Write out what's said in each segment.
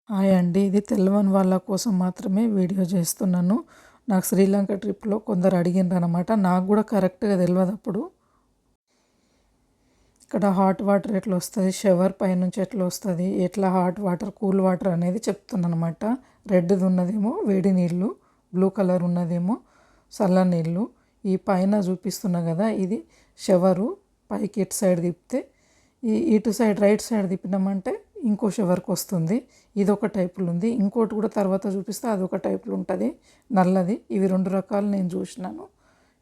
Hi అండి. ఇది తెలవని వాళ్ళ కోసం మాత్రమే వీడియో చేస్తున్నాను. నాకు శ్రీలంక ట్రిప్‌లో కొందరు అడిగిండ్రనమాట. నాకు కూడా కరెక్ట్‌గా తెలవదు అప్పుడు. ఇక్కడ హాట్ వాటర్ ఎట్లా వస్తది, షవర్ పైనుంచి ఎట్లా వస్తది, ఎట్లా హాట్ వాటర్, కూల్ వాటర్ అనేది చెప్తున్నానమాట. రెడ్‌ది ఉన్నదేమో వేడి నీళ్ళు, బ్లూ కలర్ ఉన్నదేమో చల్ల నీళ్ళు. ఈ పైన చూపిస్తున్నా కదా, ఇది షవరు. పైకి ఇటు సైడ్ తిప్పితే ఇటు సైడ్ రైట్ సైడ్ తిప్పినామంటే ఇంకో షవర్కి వస్తుంది. ఇదొక టైపులో ఉంది. ఇంకోటి కూడా తర్వాత చూపిస్తే అదొక టైపులో ఉంటుంది, నల్లది. ఇవి 2 రకాలు నేను చూసినాను.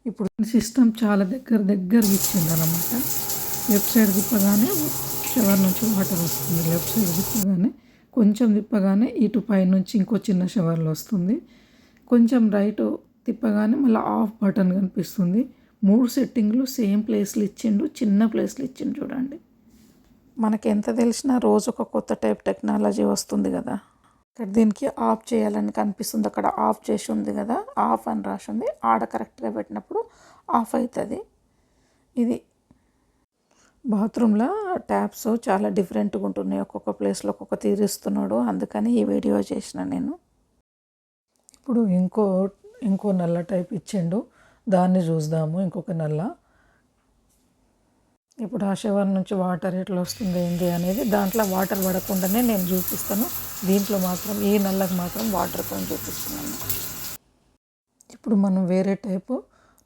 ఇప్పుడు సిస్టమ్ చాలా దగ్గరగా ఇచ్చిందనమాట. లెఫ్ట్ సైడ్ తిప్పగానే షవర్ నుంచి వాటర్ వస్తుంది. లెఫ్ట్ సైడ్ తిప్పగానే, కొంచెం తిప్పగానే ఇటు పైనుంచి ఇంకో చిన్న షవర్లో వస్తుంది. కొంచెం రైట్ తిప్పగానే మళ్ళీ ఆఫ్ బటన్ కనిపిస్తుంది. 3 సెట్టింగ్లు సేమ్ ప్లేస్లు ఇచ్చిండు, చిన్న ప్లేస్లు ఇచ్చిండు. చూడండి, మనకి ఎంత తెలిసినా రోజు ఒక కొత్త టైప్ టెక్నాలజీ వస్తుంది కదా. ఇక్కడ దీనికి ఆఫ్ చేయాలని కనిపిస్తుంది, అక్కడ ఆఫ్ చేసి ఉంది కదా, ఆఫ్ అని రాసి ఉంది. ఆడ కరెక్ట్గా పెట్టినప్పుడు ఆఫ్ అవుతుంది. ఇది బాత్రూంలో ట్యాప్స్ చాలా డిఫరెంట్గా ఉంటున్నాయి, ఒక్కొక్క ప్లేస్లో ఒక్కొక్క తీరుస్తున్నాడు, అందుకని ఈ వీడియో చేసిన నేను. ఇప్పుడు ఇంకో నల్ల టైప్ ఇచ్చిండు, దాన్ని చూద్దాము. ఇంకొక నల్ల. ఇప్పుడు ఆ షవర్ నుంచి వాటర్ ఎట్లా వస్తుంది ఏంటి అనేది దాంట్లో వాటర్ పడకుండానే నేను చూపిస్తాను. దీంట్లో మాత్రం ఈ నల్లకి మాత్రం వాటర్తో చూపిస్తున్నాను. ఇప్పుడు మనం వేరే టైపు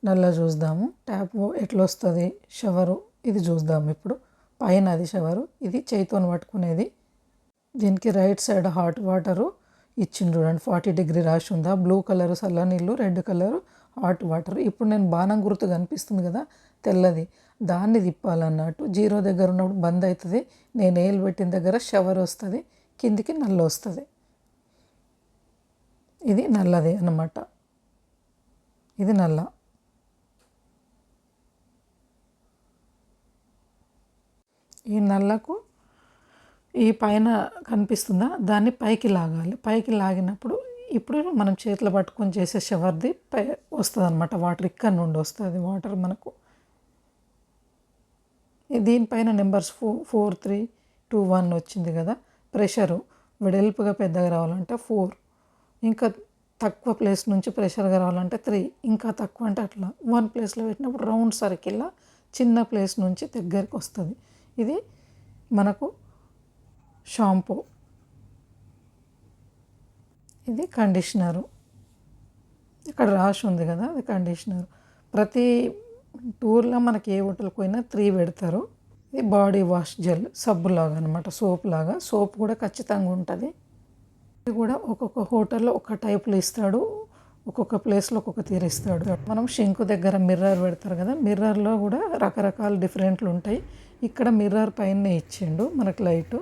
నల్ల చూద్దాము. ట్యాప్ ఎట్లా వస్తుంది, షవరు ఇది చూద్దాము. ఇప్పుడు పైన అది షవరు, ఇది చేతితో పట్టుకునేది. దీనికి రైట్ సైడ్ హాట్ వాటరు ఇచ్చింది చూడండి, 40 డిగ్రీ రాసి ఉందా. బ్లూ కలరు చల్ల నీళ్ళు, రెడ్ కలరు హాట్ వాటర్. ఇప్పుడు నేను బాణం గుర్తు కనిపిస్తుంది కదా తెల్లది, దాన్ని తిప్పాలన్నట్టు. 0 దగ్గర ఉన్నప్పుడు బంద్ అవుతుంది. నేను ఏలు పెట్టిన దగ్గర షవర్ వస్తుంది, కిందికి నల్ల వస్తుంది. ఇది నల్లది అన్నమాట. ఇది నల్ల. ఈ నల్లకు ఈ పైన కనిపిస్తుందా, దాన్ని పైకి లాగాలి. పైకి లాగినప్పుడు ఇప్పుడు మనం చేతిలో పట్టుకొని చేసే షవర్ది వస్తుంది అనమాట. వాటర్ ఇక్కడ నుండి వస్తుంది వాటర్ మనకు. దీనిపైన నెంబర్స్ 4, 3, 2, 1 వచ్చింది కదా. ప్రెషరు వెడల్పుగా పెద్దగా రావాలంటే 4, ఇంకా తక్కువ ప్లేస్ నుంచి ప్రెషర్గా రావాలంటే 3, ఇంకా తక్కువ అంటే అట్లా 1 ప్లేస్లో పెట్టినప్పుడు రౌండ్ సర్కిల్లో చిన్న ప్లేస్ నుంచి దగ్గరికి వస్తుంది. ఇది మనకు షాంపూ. ఇది కండిషనరు. ఇక్కడ రాసి ఉంది కదా, అది కండిషనర్. ప్రతి టూర్లో మనకి ఏ హోటల్కి పోయినా 3 పెడతారు. ఇది బాడీ వాష్ జెల్, సబ్బు లాగా అనమాట, సోప్ లాగా. సోప్ కూడా ఖచ్చితంగా ఉంటుంది. ఇది కూడా ఒక్కొక్క హోటల్లో ఒక టైప్లో ఇస్తాడు, ఒక్కొక్క ప్లేస్లో ఒక్కొక్క తీరు ఇస్తాడు. మనం షింక్ దగ్గర మిర్రర్ పెడతారు కదా, మిర్రర్లో కూడా రకరకాల డిఫరెంట్లు ఉంటాయి. ఇక్కడ మిర్రర్ పైనే ఇచ్చిండు మనకు లైటు.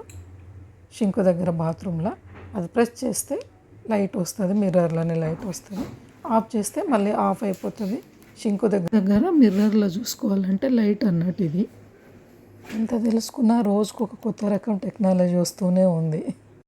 షింక్ దగ్గర బాత్రూంలో అది ప్రెస్ చేస్తే లైట్ వస్తుంది, మిర్రర్లోనే లైట్ వస్తుంది. ఆఫ్ చేస్తే మళ్ళీ ఆఫ్ అయిపోతుంది. షింక్ దగ్గర మిర్రర్లో చూసుకోవాలంటే లైట్ అన్నట్టు. ఇది ఎంత తెలుసుకున్నా రోజుకు ఒక కొత్త రకం టెక్నాలజీ వస్తూనే ఉంది.